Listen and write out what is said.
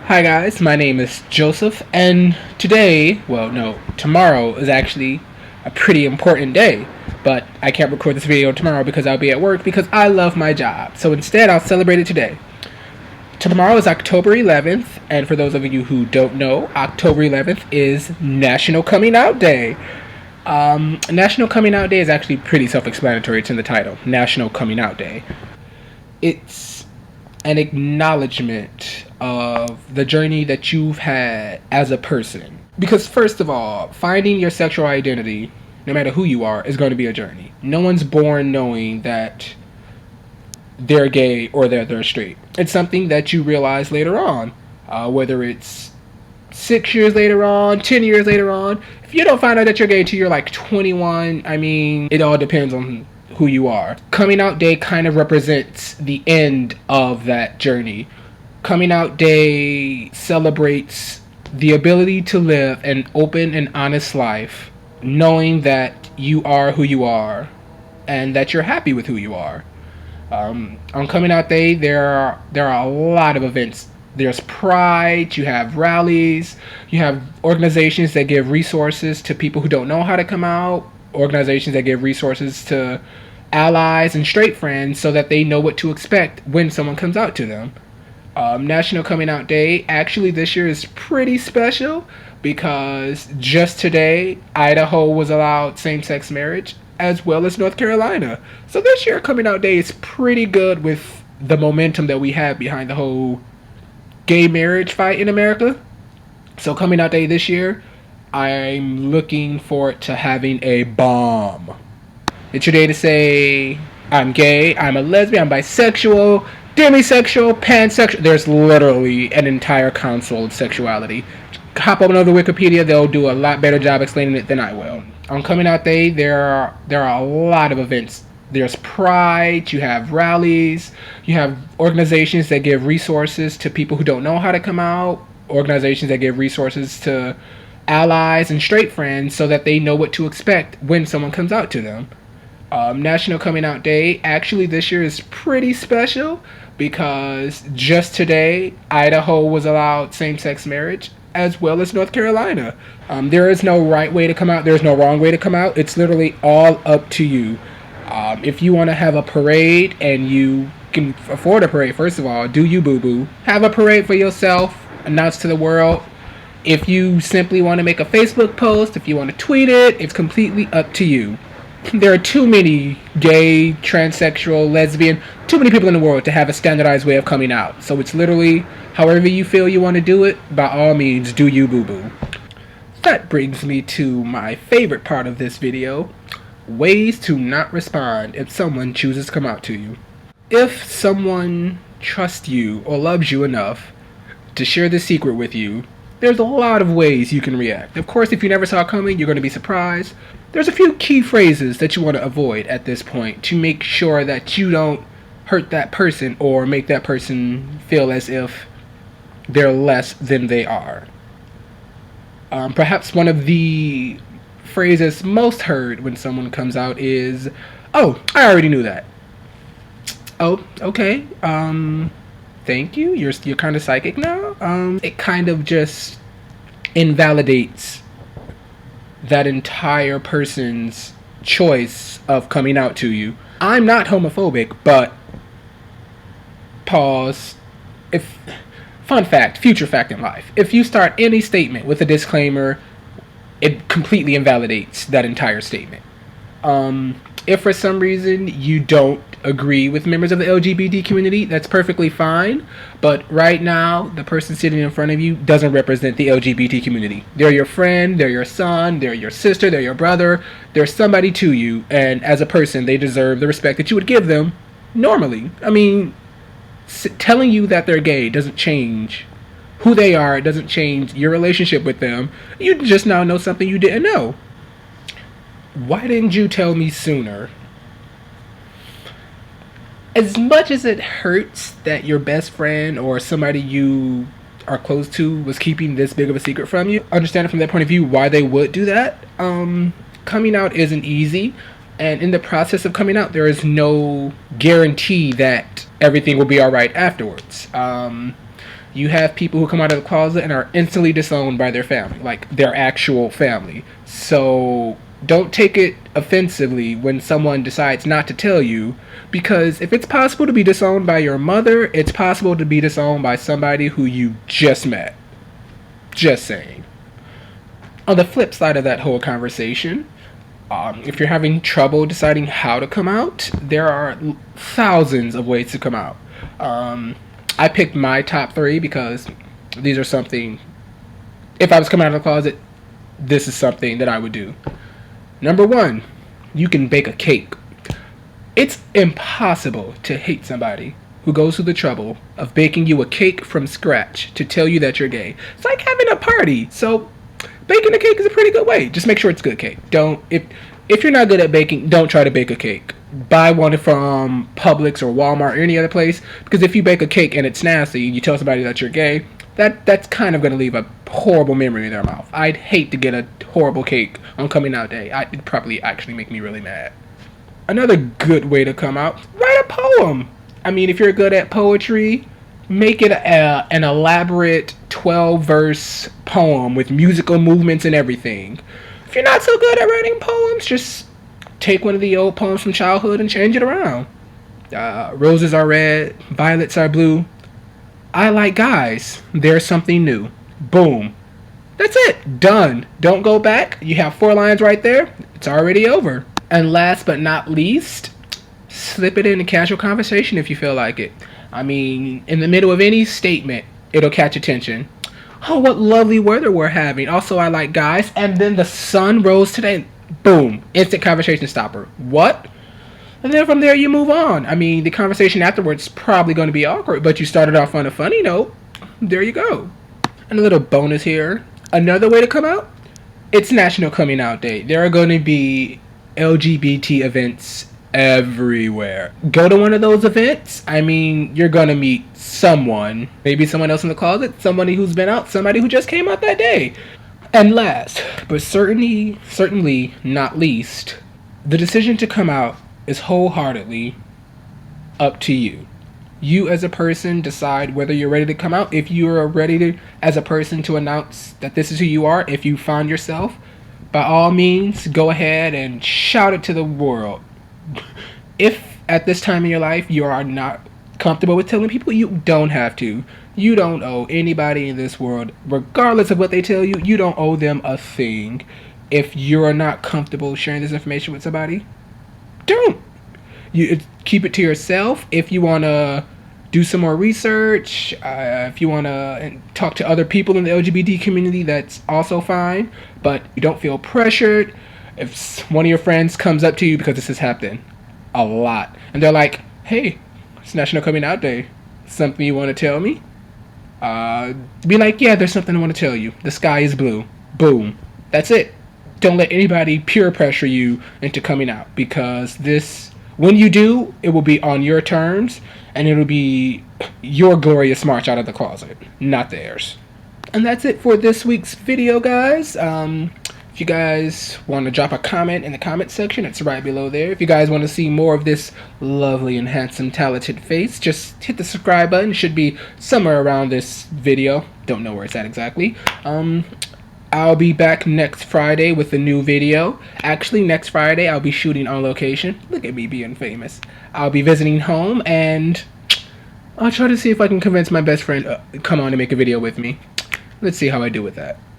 Hi guys, my name is Joseph, and today, well, no, tomorrow is actually a pretty important day. But I can't record this video tomorrow because I'll be at work because I love my job. So instead, I'll celebrate it today. Tomorrow is October 11th, and for those of you who don't know, October 11th is National Coming Out Day. National Coming Out Day is actually pretty self-explanatory. It's in the title, National Coming Out Day. It's an acknowledgement of the journey that you've had as a person. Because first of all, finding your sexual identity, no matter who you are, is going to be a journey. No one's born knowing that they're gay or that they're straight. It's something that you realize later on, whether it's 6 years later on, 10 years later on. If you don't find out that you're gay till you're like 21, I mean, it all depends on who you are. Coming Out Day kind of represents the end of that journey. Coming Out Day celebrates the ability to live an open and honest life, knowing that you are who you are and that you're happy with who you are. On Coming Out Day, there are a lot of events. There's Pride, you have rallies, you have organizations that give resources to people who don't know how to come out, organizations that give resources to allies and straight friends so that they know what to expect when someone comes out to them. National Coming Out Day actually this year is pretty special because just today Idaho was allowed same-sex marriage as well as North Carolina. So this year Coming Out Day is pretty good with the momentum that we have behind the whole gay marriage fight in America. So Coming Out Day this year, I'm looking forward to having a bomb. It's your day to say, I'm gay, I'm a lesbian, I'm bisexual, demisexual, pansexual. There's literally an entire console of sexuality. Hop on over Wikipedia, they'll do a lot better job explaining it than I will. On Coming Out Day, there are a lot of events. There's Pride, you have rallies, you have organizations that give resources to people who don't know how to come out, organizations that give resources to allies and straight friends so that they know what to expect when someone comes out to them. National Coming Out Day actually this year is pretty special because just today Idaho was allowed same-sex marriage as well as North Carolina. There is no right way to come out, there's no wrong way to come out. It's literally all up to you. If you want to have a parade and you can afford a parade, first of all, do you boo-boo. Have a parade for yourself, announce to the world. If you simply want to make a Facebook post, if you want to tweet it, it's completely up to you. There are too many gay, transsexual, lesbian, too many people in the world to have a standardized way of coming out. So it's literally however you feel you want to do it, by all means, do you boo-boo. That brings me to my favorite part of this video, ways to not respond if someone chooses to come out to you. If someone trusts you or loves you enough to share the secret with you, there's a lot of ways you can react. Of course, if you never saw it coming, you're going to be surprised. There's a few key phrases that you want to avoid at this point to make sure that you don't hurt that person or make that person feel as if they're less than they are. Perhaps one of the phrases most heard when someone comes out is, "Oh, I already knew that." "Oh, okay. Thank you. You're kind of psychic now." It kind of just invalidates that entire person's choice of coming out to you. I'm not homophobic, but pause. Fun fact, future fact in life. If you start any statement with a disclaimer, it completely invalidates that entire statement. If for some reason you don't agree with members of the LGBT community, that's perfectly fine. But right now, the person sitting in front of you doesn't represent the LGBT community. They're your friend, they're your son, they're your sister, they're your brother. They're somebody to you, and as a person, they deserve the respect that you would give them normally. I mean, telling you that they're gay doesn't change who they are. It doesn't change your relationship with them. You just now know something you didn't know. Why didn't you tell me sooner? As much as it hurts that your best friend or somebody you are close to was keeping this big of a secret from you, understand it from that point of view why they would do that. Coming out isn't easy, and in the process of coming out, there is no guarantee that everything will be alright afterwards. You have people who come out of the closet and are instantly disowned by their family, like their actual family. So don't take it offensively when someone decides not to tell you, because if it's possible to be disowned by your mother, it's possible to be disowned by somebody who you just met. Just saying. On the flip side of that whole conversation, if you're having trouble deciding how to come out, there are thousands of ways to come out. I picked my top three because these are something, if I was coming out of the closet, this is something that I would do. Number one, you can bake a cake. It's impossible to hate somebody who goes through the trouble of baking you a cake from scratch to tell you that you're gay. It's like having a party. So baking a cake is a pretty good way. Just make sure it's good cake. If you're not good at baking, don't try to bake a cake. Buy one from Publix or Walmart or any other place, because if you bake a cake and it's nasty and you tell somebody that you're gay, that's kind of going to leave a horrible memory in their mouth. I'd hate to get a horrible cake on coming out day. It'd probably actually make me really mad. Another good way to come out, write a poem. I mean, if you're good at poetry, make it an elaborate 12-verse poem with musical movements and everything. If you're not so good at writing poems, just take one of the old poems from childhood and change it around. Roses are red, violets are blue. I like guys. There's something new. Boom. That's it. Done. Don't go back. You have 4 lines right there. It's already over. And last but not least, slip it in a casual conversation if you feel like it. I mean, in the middle of any statement, it'll catch attention. Oh, what lovely weather we're having. Also, I like guys. And then the sun rose today. Boom. Instant conversation stopper. What? And then from there, you move on. I mean, the conversation afterwards is probably going to be awkward, but you started off on a funny note. There you go. And a little bonus here. Another way to come out? It's National Coming Out Day. There are going to be LGBT events everywhere. Go to one of those events. I mean, you're going to meet someone. Maybe someone else in the closet. Somebody who's been out. Somebody who just came out that day. And last, but certainly not least, the decision to come out is wholeheartedly up to you. You as a person decide whether you're ready to come out. If you are ready to, as a person, to announce that this is who you are, if you found yourself, by all means, go ahead and shout it to the world. If at this time in your life you are not comfortable with telling people, you don't have to. You don't owe anybody in this world, regardless of what they tell you, you don't owe them a thing. If you're not comfortable sharing this information with somebody, don't. You keep it to yourself. If you want to do some more research, if you want to talk to other people in the LGBT community, that's also fine. But you don't feel pressured. If one of your friends comes up to you, because this has happened a lot, and they're like, hey, it's National Coming Out Day. Something you want to tell me? Be like, yeah, there's something I want to tell you. The sky is blue. Boom. That's it. Don't let anybody peer pressure you into coming out, because when you do, it will be on your terms, and it'll be your glorious march out of the closet, not theirs. And that's it for this week's video, guys. If you guys want to drop a comment in the comment section, it's right below there. If you guys want to see more of this lovely and handsome, talented face, just hit the subscribe button. It should be somewhere around this video. Don't know where it's at exactly. I'll be back next Friday with a new video. Actually, next Friday, I'll be shooting on location. Look at me being famous. I'll be visiting home, and I'll try to see if I can convince my best friend to come on and make a video with me. Let's see how I do with that.